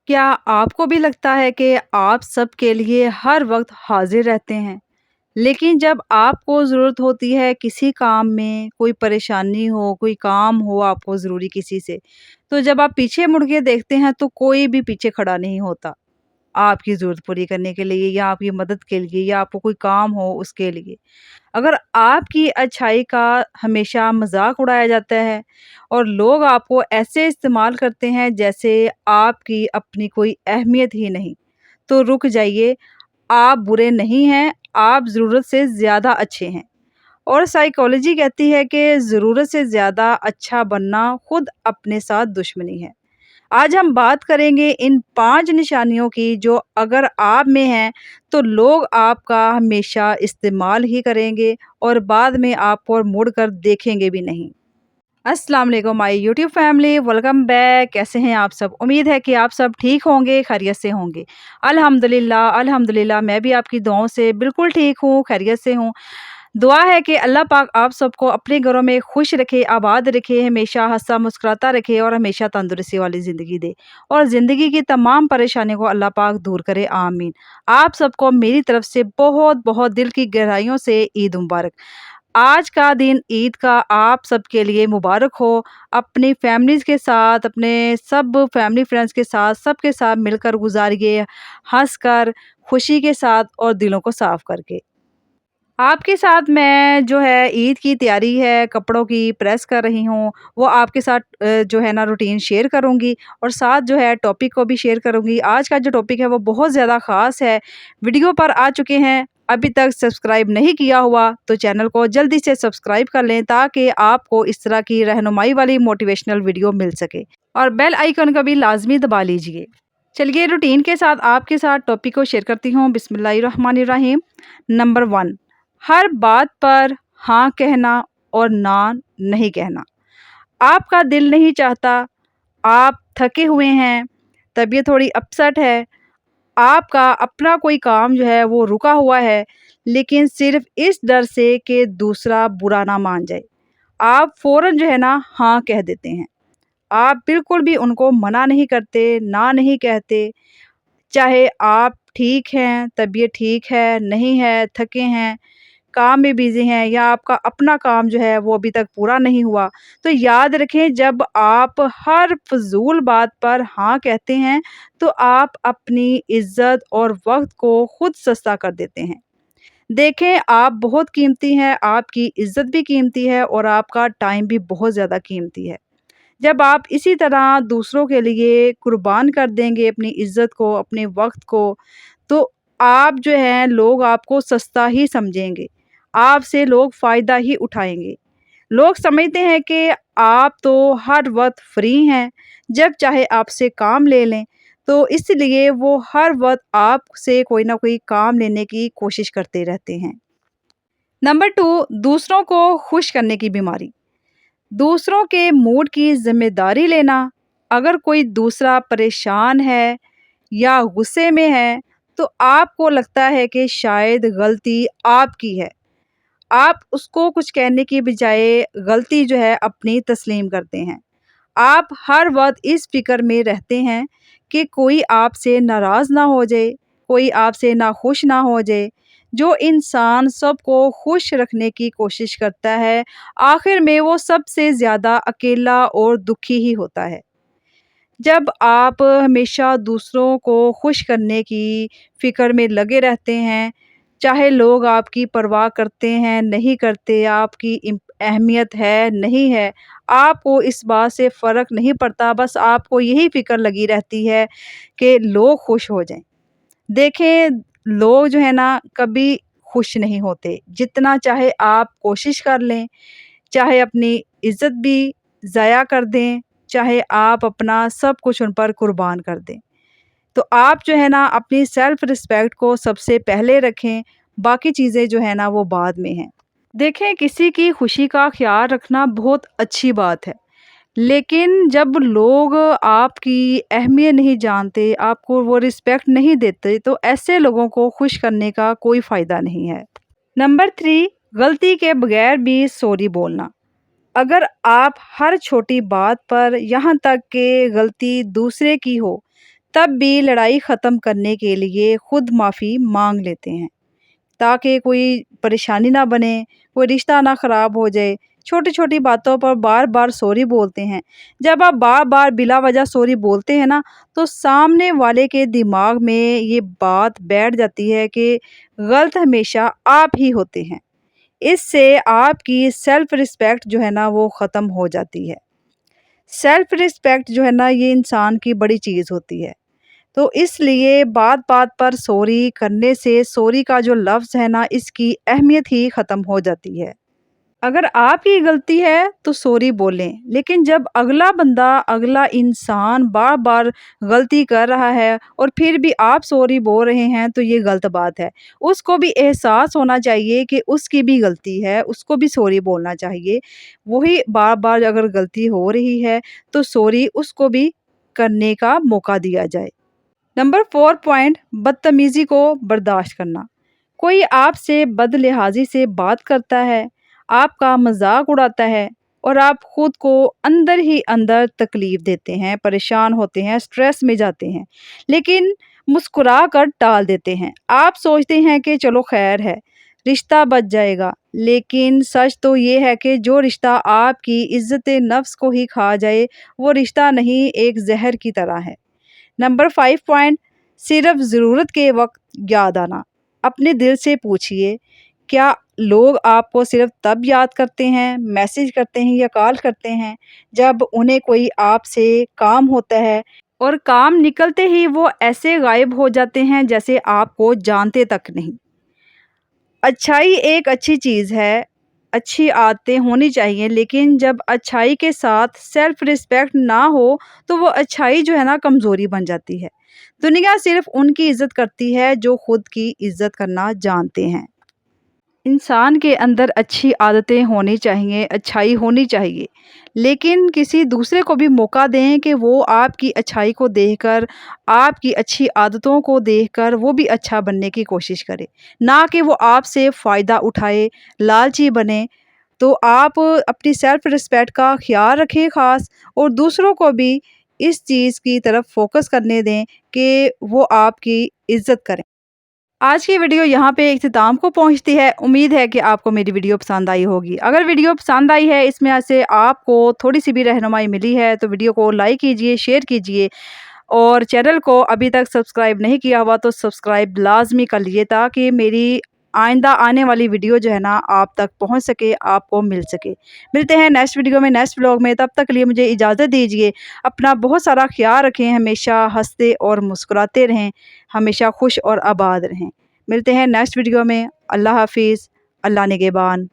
क्या आपको भी लगता है कि आप सबके लिए हर वक्त हाजिर रहते हैं, लेकिन जब आपको ज़रूरत होती है किसी काम में, कोई परेशानी हो, कोई काम हो आपको ज़रूरी किसी से, तो जब आप पीछे मुड़ के देखते हैं तो कोई भी पीछे खड़ा नहीं होता, आपकी ज़रूरत पूरी करने के लिए या आपकी मदद के लिए या आपको कोई काम हो उसके लिए। अगर आपकी अच्छाई का हमेशा मज़ाक उड़ाया जाता है और लोग आपको ऐसे इस्तेमाल करते हैं जैसे आपकी अपनी कोई अहमियत ही नहीं, तो रुक जाइए, आप बुरे नहीं हैं, आप ज़रूरत से ज़्यादा अच्छे हैं। और साइकोलॉजी कहती है कि ज़रूरत से ज़्यादा अच्छा बनना खुद अपने साथ दुश्मनी है। आज हम बात करेंगे इन 5 निशानियों की जो अगर आप में हैं, तो लोग आपका हमेशा इस्तेमाल ही करेंगे और बाद में आपको मुड़कर देखेंगे भी नहीं। अस्सलाम वालेकुम my YouTube family, welcome back. कैसे हैं आप सब? उम्मीद है कि आप सब ठीक होंगे, खैरियत से होंगे। अल्हम्दुलिल्लाह, अल्हम्दुलिल्लाह मैं भी आपकी दुआओं से बिल्कुल ठीक हूँ, खैरियत से हूँ। दुआ है कि अल्लाह पाक आप सबको अपने घरों में खुश रखे, आबाद रखे, हमेशा हँसा मुस्कुराता रखे और हमेशा तंदुरुस्ती वाली ज़िंदगी दे और ज़िंदगी की तमाम परेशानियों को अल्लाह पाक दूर करे, आमीन। आप सबको मेरी तरफ से बहुत-बहुत दिल की गहराइयों से ईद मुबारक। आज का दिन ईद का आप सबके लिए मुबारक हो। अपनी फैमिलीज़ के साथ, अपने सब फैमिली फ्रेंड्स के साथ, सबके साथ मिलकर गुज़ारिए, हँसकर, खुशी के साथ और दिलों को साफ़ करके। आपके साथ मैं जो है ईद की तैयारी है, कपड़ों की प्रेस कर रही हूँ, वो आपके साथ जो है ना रूटीन शेयर करूँगी और साथ जो है टॉपिक को भी शेयर करूँगी। आज का जो टॉपिक है वो बहुत ज़्यादा ख़ास है। वीडियो पर आ चुके हैं, अभी तक सब्सक्राइब नहीं किया हुआ तो चैनल को जल्दी से सब्सक्राइब कर लें ताकि आपको इस तरह की रहनुमाई वाली मोटिवेशनल वीडियो मिल सके और बेल आइकन को भी लाज़मी दबा लीजिए। चलिए रूटीन के साथ आपके साथ टॉपिक को शेयर करती हूँ। बिस्मिल्लाहिर्रहमानिर्रहीम। नंबर 1, हर बात पर हाँ कहना और ना नहीं कहना। आपका दिल नहीं चाहता, आप थके हुए हैं, तबीयत थोड़ी अपसेट है, आपका अपना कोई काम जो है वो रुका हुआ है, लेकिन सिर्फ़ इस डर से कि दूसरा बुरा ना मान जाए, आप फ़ौरन जो है ना हाँ कह देते हैं। आप बिल्कुल भी उनको मना नहीं करते, ना नहीं कहते, चाहे आप ठीक हैं, तबीयत ठीक है, नहीं है, थके हैं, काम में बिज़ी हैं या आपका अपना काम जो है वो अभी तक पूरा नहीं हुआ, तो याद रखें जब आप हर फ़िज़ूल बात पर हाँ कहते हैं, तो आप अपनी इज़्ज़त और वक़्त को खुद सस्ता कर देते हैं। देखें आप बहुत कीमती हैं, आपकी इज़्ज़त भी कीमती है और आपका टाइम भी बहुत ज़्यादा कीमती है। जब आप इसी तरह दूसरों के लिए कुर्बान कर देंगे अपनी इज़्ज़त को, अपने वक़्त को, तो आप जो हैं लोग आपको सस्ता ही समझेंगे। आपसे लोग फ़ायदा ही उठाएँगे। लोग समझते हैं कि आप तो हर वक़्त फ्री हैं, जब चाहे आपसे काम ले लें, तो इसलिए वो हर वक़्त आपसे कोई न कोई काम लेने की कोशिश करते रहते हैं। नंबर 2, दूसरों को खुश करने की बीमारी। दूसरों के मूड की ज़िम्मेदारी लेना। अगर कोई दूसरा परेशान है या गुस्से में है, तो आपको लगता है कि शायद गलती आपकी है। आप उसको कुछ कहने की बजाय गलती जो है अपनी तस्लीम करते हैं। आप हर वक़्त इस फ़िक्र में रहते हैं कि कोई आपसे नाराज़ ना हो जाए, कोई आपसे नाखुश ना हो जाए। जो इंसान सबको खुश रखने की कोशिश करता है, आखिर में वो सबसे ज़्यादा अकेला और दुखी ही होता है। जब आप हमेशा दूसरों को खुश करने की फ़िक्र में लगे रहते हैं, चाहे लोग आपकी परवाह करते हैं, नहीं करते, आपकी अहमियत है, नहीं है, आपको इस बात से फ़र्क नहीं पड़ता, बस आपको यही फ़िक्र लगी रहती है कि लोग खुश हो जाएँ। देखें, लोग जो है ना कभी खुश नहीं होते, जितना चाहे आप कोशिश कर लें, चाहे अपनी इज़्ज़त भी ज़ाया कर दें, चाहे आप अपना सब कुछ उन पर कुर्बान कर दें। तो आप जो है ना अपनी सेल्फ़ रिस्पेक्ट को सबसे पहले रखें, बाकी चीज़ें जो है ना वो बाद में हैं। देखें, किसी की खुशी का ख़्याल रखना बहुत अच्छी बात है, लेकिन जब लोग आपकी अहमियत नहीं जानते, आपको वो रिस्पेक्ट नहीं देते, तो ऐसे लोगों को खुश करने का कोई फ़ायदा नहीं है। नंबर 3, गलती के बगैर भी सॉरी बोलना। अगर आप हर छोटी बात पर यहाँ तक कि गलती दूसरे की हो, تب بھی لڑائی ختم کرنے کے لیے خود معافی مانگ لیتے ہیں تاکہ کوئی پریشانی نہ بنے، کوئی رشتہ نہ خراب ہو جائے۔ چھوٹی چھوٹی باتوں پر بار بار سوری بولتے ہیں۔ جب آپ بار بار بلا وجہ سوری بولتے ہیں نا، تو سامنے والے کے دماغ میں یہ بات بیٹھ جاتی ہے کہ غلط ہمیشہ آپ ہی ہوتے ہیں۔ اس سے آپ کی سیلف رسپیکٹ جو ہے نا وہ ختم ہو جاتی ہے۔ سیلف رسپیکٹ جو ہے نا یہ انسان کی بڑی چیز ہوتی ہے۔ تو اس لیے بات بات پر سوری کرنے سے سوری کا جو لفظ ہے نا اس کی اہمیت ہی ختم ہو جاتی ہے۔ اگر آپ کی غلطی ہے تو سوری بولیں، لیکن جب اگلا بندہ، اگلا انسان بار بار غلطی کر رہا ہے اور پھر بھی آپ سوری بول رہے ہیں تو یہ غلط بات ہے۔ اس کو بھی احساس ہونا چاہیے کہ اس کی بھی غلطی ہے، اس کو بھی سوری بولنا چاہیے۔ وہی بار بار اگر غلطی ہو رہی ہے تو سوری اس کو بھی کرنے کا موقع دیا جائے۔ نمبر 4 پوائنٹ، بدتمیزی کو برداشت کرنا۔ کوئی آپ سے بد لحاظی سے بات کرتا ہے، آپ کا مذاق اڑاتا ہے اور آپ خود کو اندر ہی اندر تکلیف دیتے ہیں، پریشان ہوتے ہیں، سٹریس میں جاتے ہیں، لیکن مسکرا کر ٹال دیتے ہیں۔ آپ سوچتے ہیں کہ چلو خیر ہے، رشتہ بچ جائے گا، لیکن سچ تو یہ ہے کہ جو رشتہ آپ کی عزت نفس کو ہی کھا جائے وہ رشتہ نہیں، ایک زہر کی طرح ہے۔ نمبر 5 پوائنٹ، صرف ضرورت کے وقت یاد آنا۔ اپنے دل سے پوچھئے، کیا لوگ آپ کو صرف تب یاد کرتے ہیں، میسج کرتے ہیں یا کال کرتے ہیں جب انہیں کوئی آپ سے کام ہوتا ہے، اور کام نکلتے ہی وہ ایسے غائب ہو جاتے ہیں جیسے آپ کو جانتے تک نہیں۔ اچھائی ایک اچھی چیز ہے، اچھی عادتیں ہونی چاہیے، لیکن جب اچھائی کے ساتھ سیلف رسپیکٹ نہ ہو تو وہ اچھائی جو ہے نا کمزوری بن جاتی ہے۔ دنیا صرف ان کی عزت کرتی ہے جو خود کی عزت کرنا جانتے ہیں۔ انسان کے اندر اچھی عادتیں ہونی چاہیے، اچھائی ہونی چاہیے، لیکن کسی دوسرے کو بھی موقع دیں کہ وہ آپ کی اچھائی کو دیکھ کر، آپ کی اچھی عادتوں کو دیکھ کر وہ بھی اچھا بننے کی کوشش کرے، نہ کہ وہ آپ سے فائدہ اٹھائے، لالچی بنے۔ تو آپ اپنی سیلف رسپیکٹ کا خیال رکھیں خاص، اور دوسروں کو بھی اس چیز کی طرف فوکس کرنے دیں کہ وہ آپ کی عزت کریں۔ آج کی ویڈیو یہاں پہ اختتام کو پہنچتی ہے۔ امید ہے کہ آپ کو میری ویڈیو پسند آئی ہوگی۔ اگر ویڈیو پسند آئی ہے، اس میں سے آپ کو تھوڑی سی بھی رہنمائی ملی ہے، تو ویڈیو کو لائک کیجئے، شیئر کیجئے، اور چینل کو ابھی تک سبسکرائب نہیں کیا ہوا تو سبسکرائب لازمی کر لیجئے، تاکہ میری آئندہ آنے والی ویڈیو جو ہے نا آپ تک پہنچ سکے، آپ کو مل سکے۔ ملتے ہیں نیکسٹ ویڈیو میں، نیکسٹ ولاگ میں، تب تک کے لیے مجھے اجازت دیجئے۔ اپنا بہت سارا خیال رکھیں، ہمیشہ ہنستے اور مسکراتے رہیں، ہمیشہ خوش اور آباد رہیں۔ ملتے ہیں نیکسٹ ویڈیو میں۔ اللہ حافظ، اللہ نگہبان۔